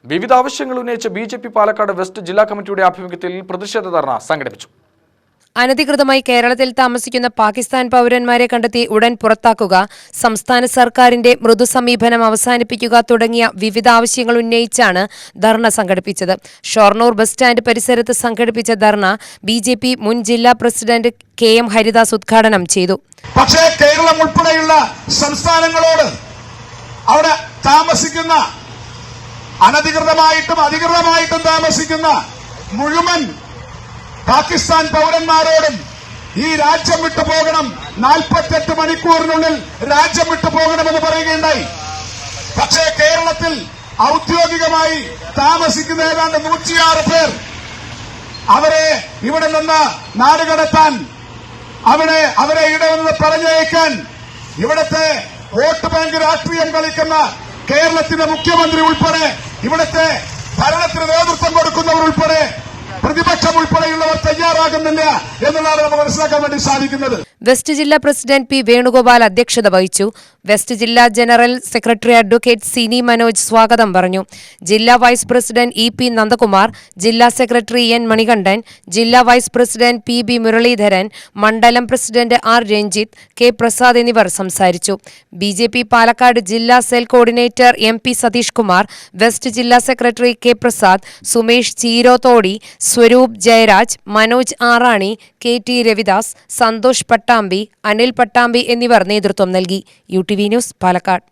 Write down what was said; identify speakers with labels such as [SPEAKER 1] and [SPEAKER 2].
[SPEAKER 1] വിവിധ ആവശ്യങ്ങൾ ഉന്നയിച്ച് ബിജെപി പാലക്കാട് വെസ്റ്റ് ജില്ലാ കമ്മിറ്റിയുടെ ആഭിമുഖ്യത്തിൽ പ്രതിഷേധ ധർണ സംഘടിപ്പിച്ചു.
[SPEAKER 2] അനധികൃതമായി കേരളത്തിൽ താമസിക്കുന്ന പാകിസ്ഥാൻ പൗരന്മാരെ കണ്ടെത്തി ഉടൻ പുറത്താക്കുക, സംസ്ഥാന സർക്കാരിന്റെ മൃദു സമീപനം അവസാനിപ്പിക്കുക തുടങ്ങിയ വിവിധ ആവശ്യങ്ങൾ ഉന്നയിച്ചാണ് ധർണ സംഘടിപ്പിച്ചത്. ഷൊർണൂർ ബസ് സ്റ്റാൻഡ് പരിസരത്ത് സംഘടിപ്പിച്ച ധർണ ബിജെപി മുൻ ജില്ലാ പ്രസിഡന്റ് കെ.എം. ഹരിദാസ് ഉദ്ഘാടനം ചെയ്തു.
[SPEAKER 3] പക്ഷേ കേരളം ഉൾപ്പെടെയുള്ള സംസ്ഥാനങ്ങളോട് അവിടെ താമസിക്കുന്ന അനധികൃതമായിട്ടും അധികൃതമായിട്ടും താമസിക്കുന്ന മുഴുവൻ പാകിസ്ഥാൻ പൗരന്മാരോടും ഈ രാജ്യം വിട്ടു പോകണം, 48 മണിക്കൂറിനുള്ളിൽ രാജ്യം വിട്ടു പോകണമെന്ന് പറയുകയുണ്ടായി. പക്ഷേ കേരളത്തിൽ ഔദ്യോഗികമായി താമസിക്കുന്ന ഏതാണ്ട് 106 പേർ അവരെ ഇവിടെ നിന്ന് നാടുകടത്താൻ, അവരെ ഇവിടെ നിന്ന് പറഞ്ഞയക്കാൻ ഇവിടുത്തെ വോട്ട് ബാങ്ക് രാഷ്ട്രീയം കളിക്കുന്ന കേരളത്തിന്റെ മുഖ്യമന്ത്രി ഉൾപ്പെടെ, ഇവിടുത്തെ ഭരണത്തിന് നേതൃത്വം കൊടുക്കുന്നവർ ഉൾപ്പെടെ, പ്രതിപക്ഷം ഉൾപ്പെടെയുള്ളവർ തയ്യാറാകുന്നില്ല എന്നുള്ളതാണ് നമുക്ക് മനസ്സിലാക്കാൻ വേണ്ടി സാധിക്കുന്നത്.
[SPEAKER 2] വെസ്റ്റ് ജില്ലാ പ്രസിഡന്റ് പി വേണുഗോപാൽ അധ്യക്ഷത വഹിച്ചു. വെസ്റ്റ് ജില്ലാ general secretary advocate Sini Manoj സ്വാഗതം പറഞ്ഞു. ജില്ലാ വൈസ് പ്രസിഡന്റ് ഇ.പി. നന്ദകുമാർ, ജില്ലാ സെക്രട്ടറി എൻ. മണികണ്ഠൻ, ജില്ലാ വൈസ് പ്രസിഡന്റ് പി.ബി. മുരളീധരൻ, മണ്ഡലം president R. Ranjith, K. Prasad എന്നിവർ സംസാരിച്ചു. ബിജെപി പാലക്കാട് ജില്ലാ cell coordinator M P. Satheesh Kumar, west ജില്ലാ secretary K. Prasad, Sumesh Cheerothodi, Swaroop Jayaraj, Manoj Arani, K T. Ravidas, Santhosh Pattambi, Anil Pattambi എന്നിവർ നേതൃത്വം നൽകി. UTV news Palakkad.